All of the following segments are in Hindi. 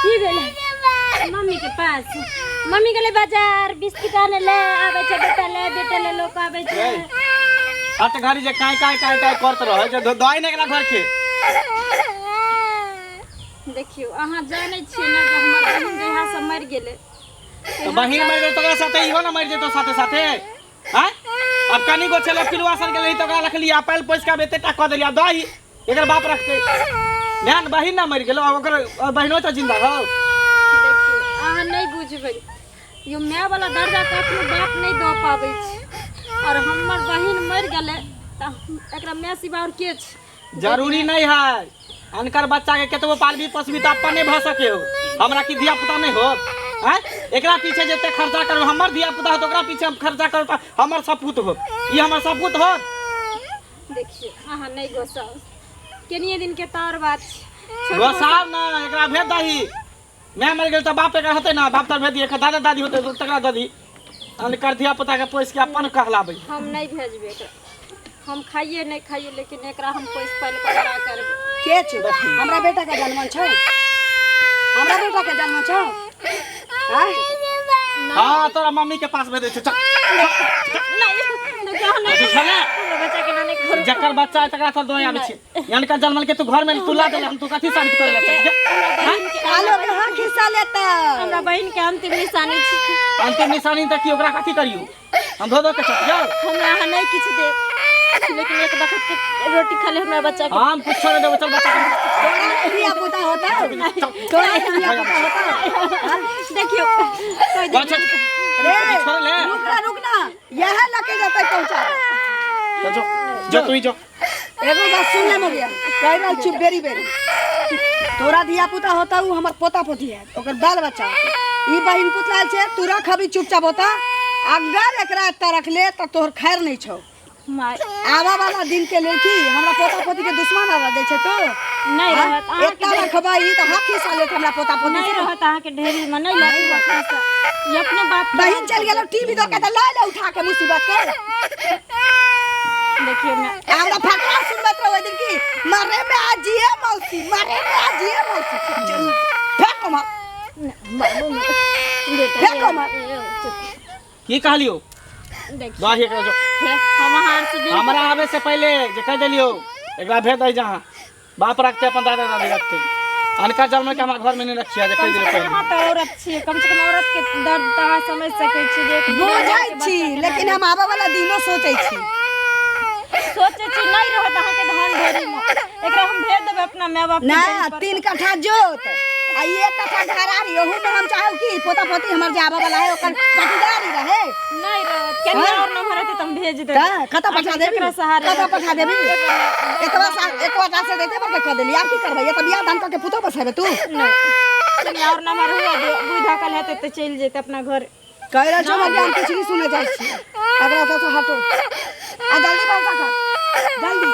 की भेलै मम्मी के पास मम्मी गेलै बाजार बिस्किट आने ले आबै छै बेटा ले लोक आबै छै हट घरी जे काय करत रहे जे दवाई नै एकरा घर के देखियो अहाँ जानै छियै ना कि हमर बहिन जहिया से मरि गेलै तो बहिन मरि गेल तोरा साथे इहो ना मरि जेतो साथे साथे हैं अब कनी गो छले पिलुआ सन गेलै त ओकरा रखलिया पैल पोस के बेटे टा क देलिया दही एकर बाप रखते ध्यान बहिन ना मरि गेलो ओकर बहिनो त जिंदा हो देखियो अहाँ नहीं बुझबै यो माय वाला दर्जा कखनो बाप नहीं द पाबै छै और हमर बहिन मरि गेलै त एकरा माय सिवा और के छै जरूरी नहीं है अनकर बच्चा के केतबो पालबी पोसबी त अपन नहीं भ सके हो हमरा की धिया पुता नहीं हो हैं एकरा पीछे जते खर्चा करो हमर धिया पुता हो तो ओकरा पीछे हम खर्चा करो त हमर सपूत हो ई हमर सपूत हो देखिए अहाँ नहीं गोसाओ केनिए दिन के तार बात गोसाव ना एकरा भेज दही मैं मर गेल त बाप एकरा हते ना बाप तर भेज दिए दादा दादी होते तकरा ददी अनकर धिया पुता के पोस के अपन कहलाबै हम नहीं भेजबे एकरा हम खाइए नहीं खाइए लेकिन एकरा हम पोस पाल के बड़ा करब के छै हमरा बेटा के जन्म छै हमरा बेटा के जन्म छै हां तोरा मम्मी के पास भेज दे चल जकर बच्चा तकरा तो दो आबै छै यानी का जन्मल के तू घर में तुला दे हम तू कथि साबित करे ला आलो के हां खिस्सा लेता हमरा बहिन के अंतिम निशानी छै अंतिम निशानी त की ओकरा कथि करियो हम धो के चल जाओ हमरा नहीं किछ दे लेकिन एक वक्त के रोटी खा ले हमरा बच्चा के हम कुछ नहीं देबो चल बच्चा के धिया पुता होता तोरा धिया पुता होता देखियो कोई बच्चा रे छोड़ ले रुक ना यह लके जाते पहुंचा जो तू जो एगो बात सुन ले मोरिया कह रहल छी बेरी तोरा धिया पुता होता उ हमर पोता पोती है ओकर बाल बच्चा ई बहिन पुतला छै तू रख अभी चुपचाप होता अगर एकरा एत रख ले त तोहर खैर नहीं छौ आवा वाला दिन के लेल की हमरा पोता पोती के दुश्मन आवा दे छै तो नहीं रहत अहाँ एत रखबा ई त हाथी साले हमरा पोता पोती नहीं रहत अहाँ के ढेरी में नहीं लगी ये अपने बाप बहिन चल गेलो टीवी दो के त ले उठा के मुसीबत के देखिए मैं हमरा फकरा सुनबत रहो दिन की मारे में आजिए मौसी फेंको मार फेंको मार की कहलियो देखिए बाही कर जो हम हार से हमरा आवे से पहले जे कह देलियो एकरा भेज दई जहां बाप रखते अपन दादा दादी रखते अनका जन्म के हमरा घर में नहीं रखिया जे कह दिले पहले हां तो औरत छी कम से कम औरत के दर्द त अहाँ समझ सकै छी जे बुझाई छी लेकिन हम आवे वाला दिनो सोचै छी सोचे छी नहीं रहत अहाँ के धान ढेरी में एकरा हम भेज देब अपना माय बाप ना 3 कट्ठा जोत आ 1 कट्ठा घरारी ओहू में हम चाहू की पोता पोती हमर जे आवे वाला है ओकर पटीदारी रहे नहीं रहत केना और न भरत त हम भेज देब कता पठा देबी एकवा से देते पर के क देली आब की करबै ये त बियाह दान क के पुतो बसाबे तू नहीं और न मार हुआ दे बुढ़ा कल हेते त चल जेते अपना घर कह रहा छो हम कुछ नहीं सुने जाइ छी अगला तो हटो आ जल्दी बंद कर जल्दी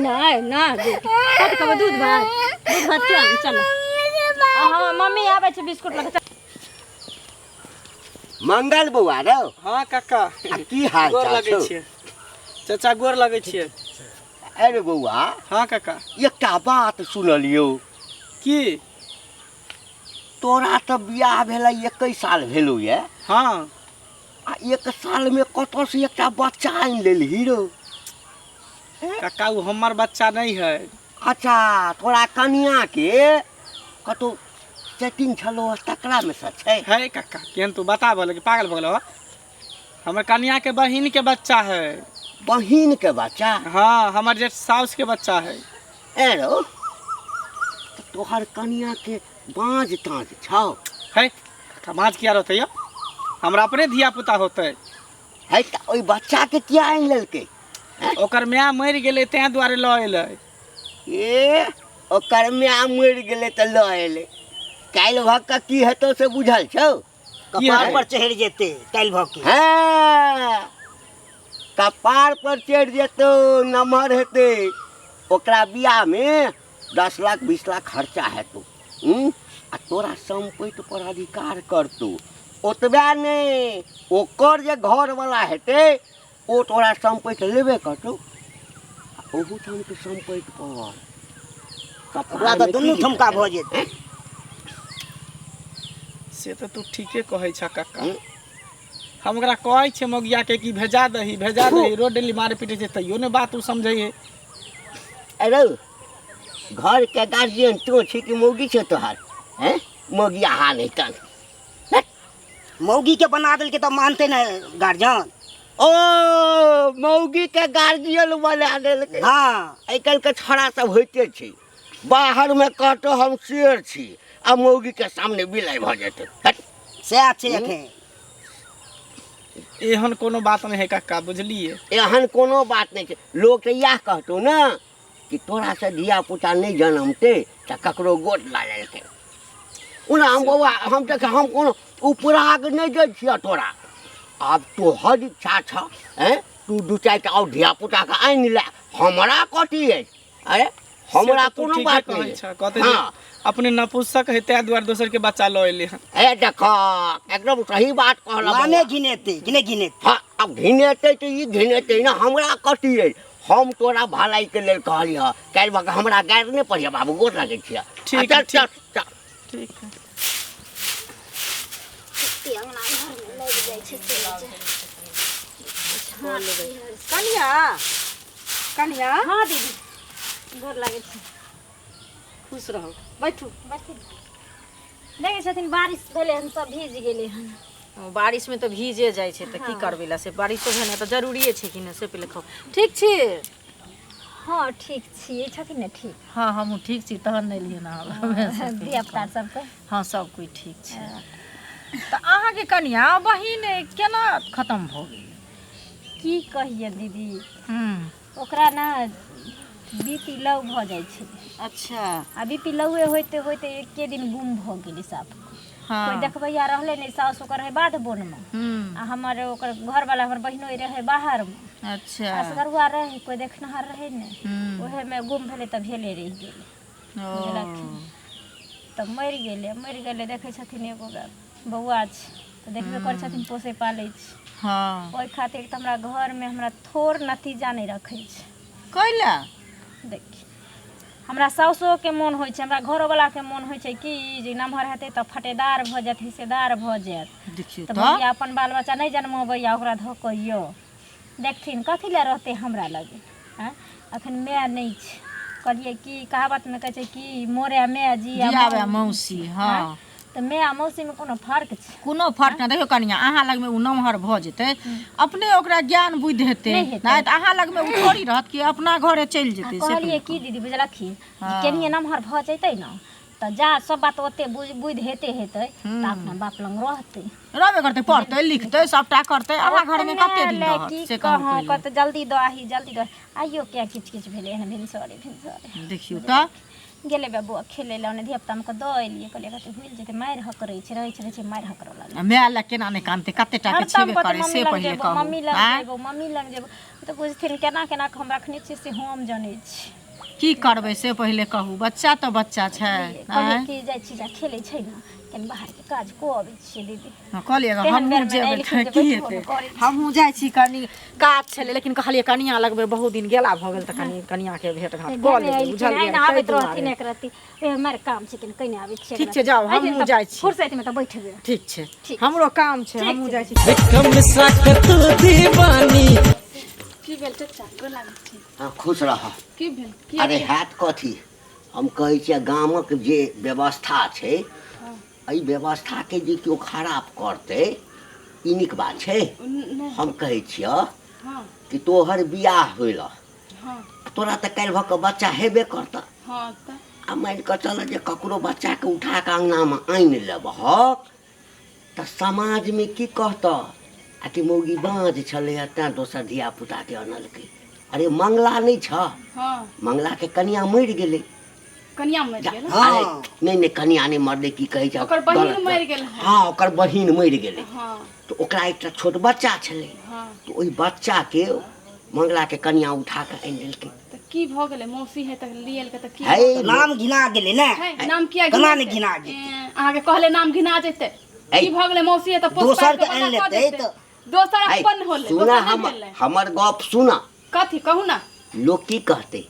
नहीं ना दूध कट के दूध भात चल हां मम्मी आबै छै बिस्कुट लगा मंगल बउआ रो हां काका की हाल गोर चाल लगै छौ छियै चाचा गोर लगै छियै अरे बउआ हां काका एकटा बात सुनलियो की तोरा त बियाह भेला 21 साल भेलौ ये हां आ 1 साल में कत से एकटा बच्चा आइन लेल हीरो काका वो हमर बच्चा नहीं है अच्छा तोरा कनिया के कतो सेटिंग छलो तकरा में से छै है काका केन तू बता बोले कि पागल भगलो हमर कन्या के बहिन के बच्चा है बहिन के बच्चा हां हमर जे साउस के बच्चा है एरो तोहर कनिया के बाज ताज छौ है समाज किया रहते यो हमरा अपने धिया पुता होते है त ओइ बच्चा के किया आइन लेलकै ओकर माय मरि गेलै तै दुआरे ल एलै ए ओकर माय मरि गेलै त ल एलै काल्हि भक की हेतौ से बुझल छौ कपार पर चढ़ जेते काल्हि भक हाँ कपार पर चढ़ जेतौ नमहर हेतै ओकरा बियाह में 10 लाख 20 लाख खर्चा हेतौ आ तोरा संपत्ति पर अधिकार करतौ ओतबे नहीं ओकर जे घर वाला हेतै ओ तोरा संपत्ति लेबे करतौ ओहू ठाम के संपत्ति पर ओकरा त दुनू ठमका भ जेतै से तो तू ठीके कहै छ काका। हम ओकरा कहै छै मौगिया के कि भेजा दही रोड डेली मारे पीटे छै तैयो ने बात उ समझै है। अरे घर के गार्जियन तो छी कि मौगी छै तोहार हैं? मौगिया हा नहीं तन मौगी के बना दिल के तो मानते न गार्जियन। ओ मौगी के गार्जियन बना देल। हाँ आइ काल्हि के छोड़ा सब होइते छै, बाहर में कहतो हम शेर छी आ मौगी के सामने बिलाई भ जेतै। हट। से अच्छे एखे एहन कोनो बात नहीं है काका, बुझलिए? एहन कोनो बात नहीं छै। लोग तो यह कहतो ना कि तोरा से धिया पुता नहीं जन्मते त ककरो गोद ला लेते। उना हम बउआ हम तो हम कोनो उपराग नहीं दे छिया तोरा। अब तो हर इच्छा छ हैं तू दू चार टा और धिया पुता के आइन ले, हमरा कथी है? अरे हमरा कोनो बात नहीं है। कहते हाँ। अपने नपुंसक है तै द्वार दोसर के बच्चा ल एले हन। ए देखो एकदम सही बात कहला। माने घिनेते घिने हाँ अब घिनेते तो ये घिनेते ना, हमरा कथी है? हम तोरा भलाई के लेल कहलिए काल्हि भक हमरा गारि नहीं पड़िया बाबू, गोर लगे छिया। ठीक चल है, चल चल। ठीक है। कनिया कनिया हाँ दीदी गोर लागै छै। खुश रहो, बैठू। देखै छथिन बारिश भेलै हन सब भीज गेलै हन। बारिश में तो भीजे जाए छे त की करबे ला से बारिश तो भेने तो जरूरी छे कि न से पहले खाओ। ठीक छी? हाँ ठीक छियै छथिन ने ठीक। हाँ हम ठीक छी तहन नहीं लिए ना धिया पुता सबके हाँ सब कोई ठीक छे। त अहाँ के कन्या बहिन केना खत्म भ गेल? की कहिए दीदी ओकरा ना बीपी लो भ जाइ छै। अच्छा आ बीपी लोए होते होते एके दिन गुम भ गेलै साफ। हाँ कोई देखबैया रहले नहीं, सास ओकर रहे बाध बोन में आ हमर ओकर घर वाला हमर बहिनो रहे बाहर में। अच्छा असगरुआ रहे कोई देखनहार रहे नहीं, ओहे में गुम भेले त भेले रह गेले। बुझलखिन त मरि गेले देखे छथिन एगो बौआ छै त देखबे कर छथिन पोसे पाले छै। हाँ ओइ खातिर त हमरा घर में हमरा थोर नतीजा नहीं रखे छै। कैला देखी हमरा साउसो के मन होइ छै, हमरा घरो वाला के मन होइ छै कि जे नमहर हेतै त फटेदार भ जायत, हिस्सेदार भ जायत। देखियो त भैया अपन बाल बच्चा नहीं जन्मबैया ओकरा धकइयो देखथिन कथी ले रहते हमरा लगे। हैं अखन मैं नहीं छै, कहलिए कि कहावत में कहै छै कि मोरे मैं जियावे मौसी। हाँ त मैं आ मौसी में कोनो फर्क छै? कोनो फर्क ना। देखियो कनिया अहाँ लग में उ नमहर भ जेते, अपने ओकरा ज्ञान बुद्धि हेते नहीं त अहाँ लग में उ थोड़ी रहत कि अपना घरे चल जेते। कहलिए कि दीदी बुझलखिन केनिए नमहर भ जैतै न त जा सब बात ओते बुद्धि हेते त अपना बाप लंग रहतै, रहबे करते, पढ़ते लिखते सबटा करते। अहाँ घर में कते दिन रहत से कहू पहिले। कत जल्दी दही आइयो क्या किच किच भेले हन भिनसरे देखियो त गेले बाबू खेले ला ने धियापुता में द एलिए कहले कते भूल जेते मार हकरै छै रहै छै मार हकरो लागल। मैं ला केना ने कानते कते टा के छेबे करे से पहिले कहू। मम्मी लग जेबो त बुझथिन केना केना हम रखने छी से हम जानै छी। की करबे से पहिले कहू, बच्चा तो बच्चा छै। कहलिए कि जाइ छी जा खेले छै न कन बाहर के काज को आबै छी दीदी। कहलिए हमहू जेबै त की हेतै, हमहू जाइ छी कनी काज छले लेकिन कहलिए कनिया लगबे बहुत दिन गेला भ गेल त कनी कनिया के भेट घाट क लेबै। बुझलिए ना आबैत रहथिन एक राती हमर काम छै कने कने आबै छी। ठीक छै जाओ हमहू जाइ छी। फुर्सत में त बैठबे। ठीक छै हमरो काम छै हमहू जाइ छी। की भेल चचा गोर लागै छी। हाँ खुश रह। की भेल की अरे हैत कथी हम कहै छियै गामक जे व्यवस्था छै एहि व्यवस्था के जे केओ खराब करतै ई नीक बात छै? हम कहै छियै कि तोहर बियाह होइल तोरा तऽ काल्हि भऽ कऽ बच्चा हेबे करतऽ। आ मानि कऽ चल जे ककरो बच्चा के उठा कऽ अंगना में आनि लेबहक तऽ समाज में की कहतऽ आ कि मौगी बाँझ छलै तेँ दोसर धिया पुता के अनलकै। अरे मंगला नहीं छ? मंगला के कनिया मरि गेलै। कनिया मरि गेल? हाँ नहीं कनिया नहीं मरले की कहे छै ओकर बहिन मरि गेल। हाँ ओकर बहिन मरि गेलै तो ओकरा एकटा छोट बच्चा छलै तो ओहि बच्चा के मंगला के कनिया उठा के आनि लेलकै। त की भ गेलै मौसी है त लियल के त की नाम घिना गेलै ने? नाम किया केना ने घिना जेतै? अहाँ के कहले नाम घिना जेतै की भ गेलै मौसी है त दोसर के आनि लेतै त दोसर अपन होले। सुना हमर गप सुना कथी कहू ना। लोग की कहते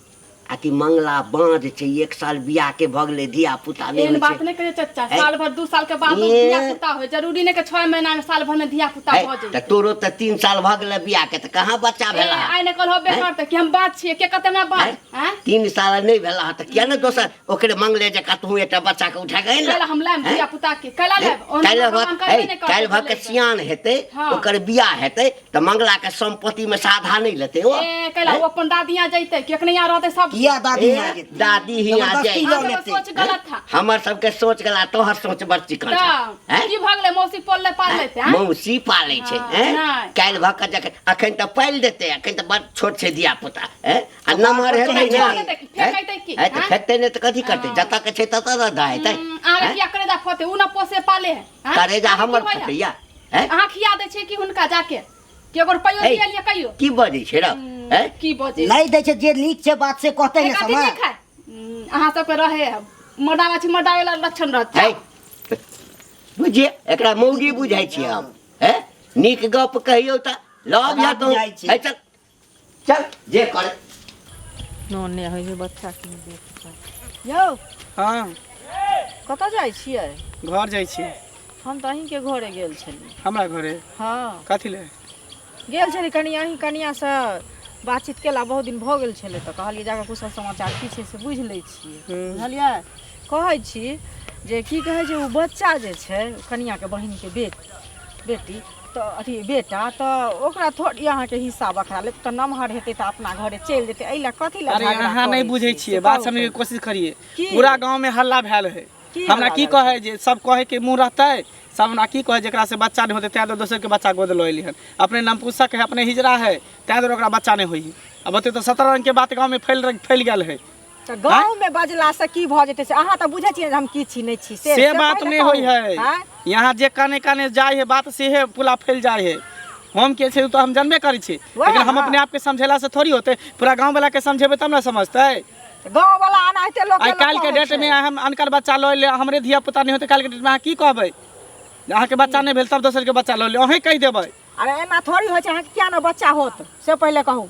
आ आ कि मंगला बाँझ छै 1 साल बियाह के भ गेलै धिया पुता नहीं एहन होइ बात छै नहीं करे चाचा साल भर 2 साल के बाद ए। धिया पुता हो जरूरी नहीं के 6 महीना में साल भर में धिया पुता है, भ त जाए तोरो त 3 साल भ गेलै बियाह के त कहाँ बच्चा भेला आइ ने कल होबे करते कि हम बात छिए के कते में बात हैं 3 साल नहीं भेला त किया ने दोसर ओकरे मंगले जका तू एकटा बच्चा के उठा के कैला हम लाम धिया पुता के कैला लेब काल्हि भऽ के सियान हेतै हाँ। ओकर बियाह हेतै त मंगला के संपत्ति में साधा नहीं लेतै ओ ए कैला वो अपन दादियां जइते के कनिया रहते सब किया दादी ए, आ जेती? दादी ही आ जबरदस्ती जाए लऽ आपके लेते। सोच गलत था हमर सबके सोच गला तोहर सोच बड़ चिकन छै की भगले मौसी पोल पाल लेते हैं मौसी पालै छै हाँ, हैं नहीं। काल्हि भऽ के जखन अखन तऽ पालि देतै अखन तऽ बड़ छोट छै धिया पुता हैं आ नमहर हेतै फेंकै ने देतै, फेंकै की, हैं तऽ हैं? फेंकतै नहीं तऽ कथी करतै जतऽ के छै ततऽ रह हेतै आगे किया करे जा फते उ ना पोसे पाले हैं हैं? करेजा आगे हमर की होइया? फटैया हैं अहाँ खिया दे छै कि हुनका जाके कि एगो रुपैयो ए, दिया लिया कहियो की बजै छै रे हैं की बजे नहीं दै छै जे नीक छै बात से कहते हैं कथी समय नहीं खाए अहाँ सबके रहे मडावा छी मडावे ला लक्षण रहत है बुझिए एकरा मौगी बुझाइ छियै हम हैं नीक गप कहियो तऽ लव या तो बुझाइ छी। है चल चल जे करे नोने होइ छै बच्चा के देख यौ हाँ कतऽ जाइ छियै घर जाइ छी हम तऽ अहीं के घरे गेल छली हमरा घरे हाँ कथी ले गेल छली कनि अहीं कनिया से बातचीत केला बहुत दिन भऽ गेल छलै तऽ कहलियै जाकऽ कुशल समाचार की छै से बुझि लै छियै बुझलियै कहै छी जे की कहै छै ओ बच्चा जे छै कनियाके बहिनके बेटी तऽ अथी बेटा तऽ ओकरा थोड़ी अहाँके हिस्सा बखरा लेत तऽ नमहर हेतै तऽ अपना घरे चलि जेतै एहि लए कथी लए अरे झगड़ा अहाँ करै नहीं बुझे छी? छियै से बात कहू समझे के तऽ। कोशिश करिए की? पूरा गांव में हल्ला भेल है की हमरा हल्ला की भेल? कहे जे सब कहे के मुंह रहते सब हमरा की कहे जेकरा से बच्चा नहीं होते तै तो दोसर के बच्चा गोद लो एली हन अपने नमपुसक है अपने हिजरा है तै तो ओकरा बच्चा नहीं होई अब बते तो 17 रंग के बात गांव में फैल गेल है तऽ गाँव में बजला से की भऽ जेतै से अहाँ तऽ बुझै छियै जे हम की छी नहीं छी से बात पहिले नहीं कहू। होई है आँय? यहाँ जे काने काने जाए है बात से है पूरा फैल जाए है हम के छै तो हम जानबे करै छी लेकिन हम अपने आप के समझेला से थोड़ी होते पूरा गांव वाला के समझेबे तब ना समझते गाँव वाला अनाहिते लोक आई काल के डेट में हम अनकर बच्चा लो ले हमरे धिया पुता नहीं होते काल के डेट में अहाँ की कहबै अहाँ के बच्चा नहीं भेल तब दोसर के बच्चा लो ले अहीं कह देबै अरे एना थोड़ी होइ छै अहाँके किया ने बच्चा होत से पहिले कहू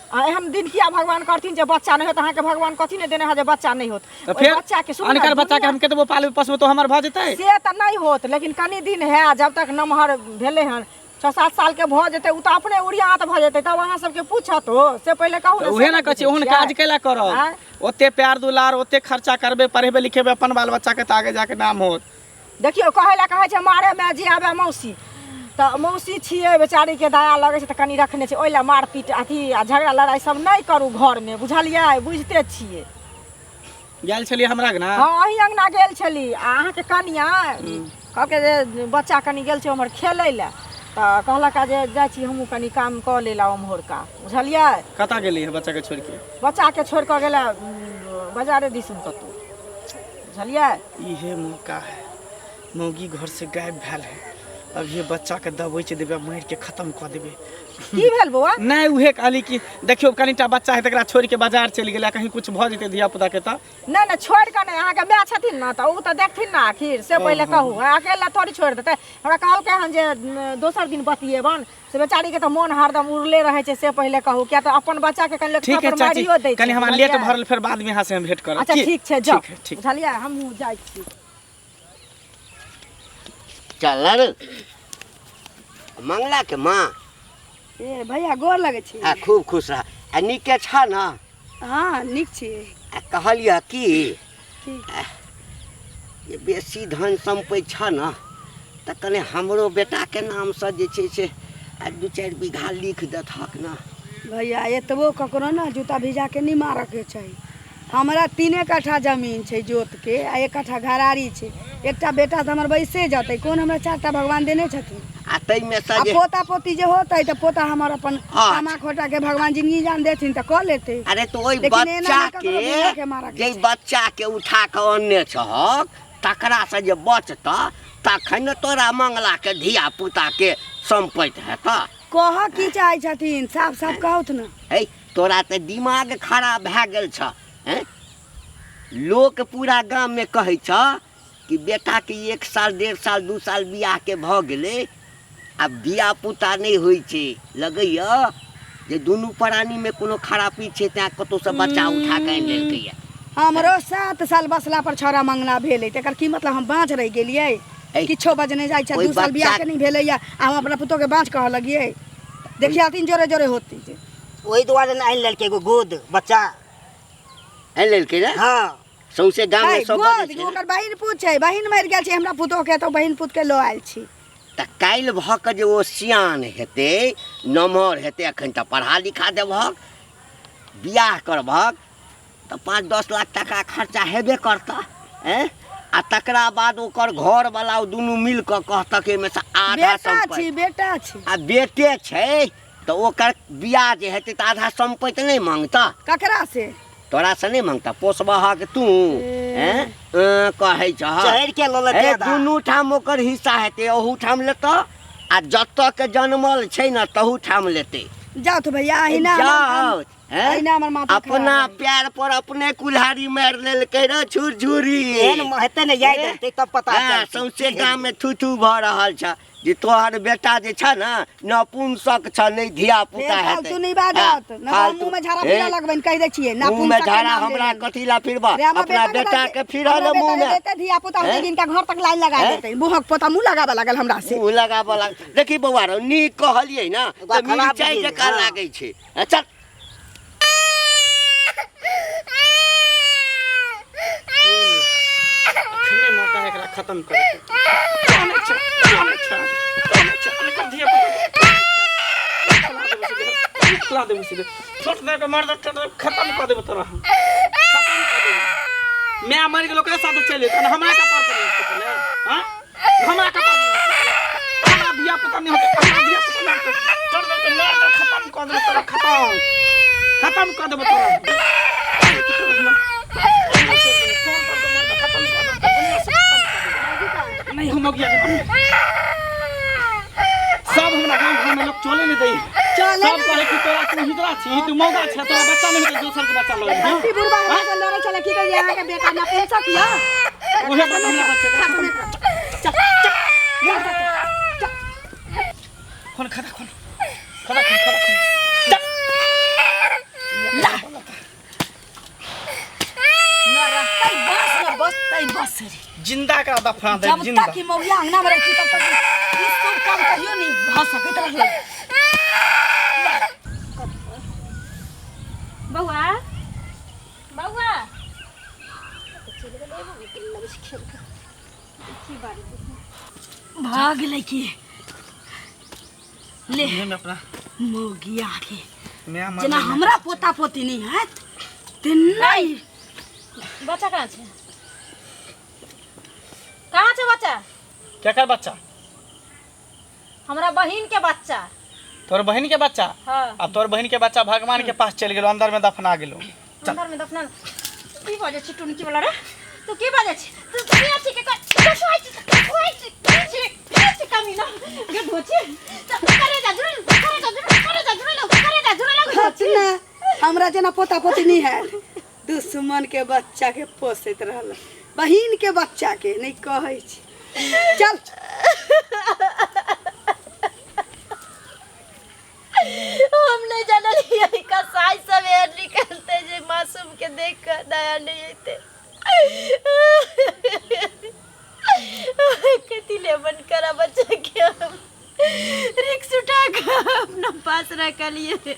आ एहन दिन किया भगवान करथिन जे बच्चा नहीं होत अहाँके भगवान कथी ने देने है जे बच्चा नहीं होत तो ओइ फिर बच्चा के सुनू अनकर ना, बच्चा के हम केतबो पालबे पोसबे तो हमर भ जेतै से तऽ नहीं होत लेकिन कनी दिन है जब तक नमहर भेले हन 6-7 साल के भऽ जेतै उ तऽ अपने उड़ियात भऽ जेतै तब अहाँ सबके पूछत हो से पहिले कहू तो उहे ना कहै छी ओहन काज कैला करब ओते प्यार दुलार ओते खर्चा करबे पढ़ेबे लिखेबे अपन बाल बच्चा के त आगे जाके नाम होत देखियो कहै ला कहै छै मारे में जे आबे मौसी तऽ मौसी छियै बेचारी के दया लगै छै तऽ कनी रखने छै ओइ ला मारपीट अथी आ झगड़ा लड़ाई सब नहीं करू घर में बुझलियै बुझते छियै गेल छलिए हमरा के ना हाँ अहीं अंगना गेल छली आ अहाँके कनिया कहलकै जे बच्चा कनी गेल छै उम्हर खेलै लए तऽ कहलक जे जाइ छी हमहूँ कनी काम कऽ लेला उम्हरका बुझलियै कतऽ गेली है बच्चा के छोड़ के बच्चाके छोड़ि कऽ गेला बाजारे दिसन कतहु बुझलियै इहे मौका है मौगी घर से गायब भेल है अब ये बच्चा के दबोच देबे मार के खत्म कर देबे की भेल बौआ नहीं उहे कहली कि देखियो कनिटा बच्चा है तकरा छोड़ के बाजार चलि गेला कहीं कुछ भ जेते धिया पुता के त नहीं नहीं छोड़ि कऽ नहीं अहाँके माय छथिन ने तऽ उ तऽ देखथिन ने आखिर से पहिले कहू अकेला थोड़ी छोड़ि देतै हमरा कहलकै हन जे दोसर दिन बतिएबन से बेचारी के तऽ मोन हरदम उड़ले रहे छै से पहिले कहू किया तऽ अपन बच्चा के कनि लोक ठीक है थप्पड़ चाची मारियो दै छै कनी हमरा बुझलियै? लेट भरल फिर बाद में यहाँ से हम भेंट करब अच्छा ठीक छै जाओ ठीक है ठीक बुझलियै हमहूँ जाइ छी चल रे मंगला के माँ ए भैया गोर लगै छी आ खूब खुश रह आ नीके छ न हाँ नीक छी आ कहलिए कि की? ये बेसी धन सम्पत्ति छ न तऽ कने हमरो बेटा के नाम से जे छै से 2-4 बीघा लिख देथक न भैया एतबो ककरो ना जूता भिजा के नहीं मारऽ के चाही हमरा 3 कट्ठा जमीन छै जोत के आ 1 कट्ठा घरारी छै एकटा बेटा तऽ हमर बैसे जतै कोन हमरा 4टा भगवान देने छथिन आ तैमे से आ जे पोता पोती जे होतै तऽ पोता हमर अपन हाँ। कामा खोटा के भगवान जिंदगी जान देथिन तऽ कऽ लेतै अरे तो ओइ लेकिन एना बच्चा ना ककरो भिजा के मारऽ के जे चाही। बच्चा के उठा के अनने छहक तकरा से जे बचत तखन तोरा मंगला के धिया पुता के सम्पत्ति हेत कह की चाहै छथिन साफ साफ कहत न है तोरा तऽ दिमाग खराब भए गेल छ हैं लोक पूरा गाम में कहै छ कि बेटा के 1 साल 1.5 साल 2 साल बियाह के भ गेलै आब धिया पुता नहीं होइ छै लगैया जे दुनू प्राणी में कोनो खराबी छै तें कतौ से बच्चा उठा के आनि लेलकै या हमरो 7 साल बसला पर छौड़ा मंगना भेलै तेकर की मतलब हम बाँझ रहि गेलियै किछो बजने जाइ छै 2 साल बियाह के नहीं भेलैया हम अपना पुतो के बाँझ कह लगियै देखिया 3 जोरे जोरे होती जे ओही दुआरे ने आनि लेलकै एगो गोद बच्चा आनि लेलकै रे हाँ सौंसे गाम में सब बजै छै ओकर बहिन पूत छै बहिन मरि गेल छै हमरा पुतो के तो बहिन पुत के लो आयल छी त काल्हि भऽ कऽ जे ओ सियान हेतै नमहर हेतै एखन तऽ पढ़ा लिखा देबहक बियाह करबहक तऽ 5-10 लाख टका खर्चा हेबे करता आ तकरा बाद ओकर घर वाला दुनू मिल कऽ कहतक एहिमे से आधा संपत्ति बेटा छी आ बेटे छै तऽ ओकर बियाह जे हेतै तऽ आधा संपत्ति नहीं मांगता ककरा से तोरा से नहीं मांगता पोसबहक तू कहै छह चढ़ के लऽ लेतै आधा। दुनू ठाम ओकर हिस्सा हेतै ओहू ठाम लेता आ जतऽ के जन्मल छै न तहू ठाम लेतै जाओ तो भैया अहिना जाओ अहिना हमर माथा अपना प्यार पर अपने कुल्हाड़ी मार लेलकै रे छुरछुरी एहन हेतै ने याद हेतै तब पता चलतै सौंसे गाम में थू थू भऽ रहल छ जे तोहर बेटा जे छ न नपुंसक छ नहीं धिया पुता हेतै फालतू नहीं बाजत ना मुंह में झाड़ा फिरा लगबैन कहि दै छियै ना मुंह में झाड़ा हमरा कथीला फिरबा अपना बेटा के फिरा ले मुंह में देते धिया पुता होते जिनका घर तक लाइन लगा देते मुंहक पोता मुंह लगाबे लागल हमरा से मुंह लगाबे लागल देखी बौआ रे नीक कहलियै ना त मिरचाई जका लागै छै चल अखने मौका एकरा खत्म कर खिला दे मुझे छोट दे के मार दे खत्म कर देब तोरा खत्म कर देब मैं मर गेलो के साथ चले त हमरा का पार करे हां हमरा का पार हमरा बिया पता नहीं होते हमरा बिया पता नहीं छोड़ दे के मार दे खत्म कर देब तोरा खत्म कर देब तोरा नहीं हम गया सब हमरा गांव में लोग चले नहीं दे सब कहे कि तोरा तू हिजरा छी तू मौगा छ तोरा बच्चा नहीं होते दोसर के बच्चा लगे हां की बुढ़वा हमरा लड़े चले की कर यहां के बेटा ना पूछ किया ओहे हमरा बच्चा खोल खाता खोल बस जिंदा का दफना दे जब जिंदा तक कि मौलिया अंगना में रहती तब तक इस सब काम कहियो नहीं भ सकत रहे बउआ बउआ भाग ले की ले में अपना मोगिया के मैं जना हमरा पोता पोती नहीं है ते नहीं बच्चा कहाँ छे कहाँ छे बच्चा क्या कर बच्चा हमरा बहिन के बच्चा तोर बहन के बच्चा हाँ आ तोर बहन के बच्चा भगवान के पास चल गेलो अंदर में दफना गेलो अंदर में दफना की बाजे छी टुनकी वाला रे तू की बाजे छी तू की अछि के कसुआई छी कमी ना गे भोची करे जा जुरे हमरा जना पोता पोती नहीं है दुश्मन के बच्चा के पोसैत रहल बहिन के बच्चा के नहीं कहै छी चल हम नहीं जानलिए कसाई सब एहन निकलते जे मासूम के देख कर दया नहीं आते कथी ले बन करा बच्चा के हम रिक्स उठा कर अपना पास रख लिए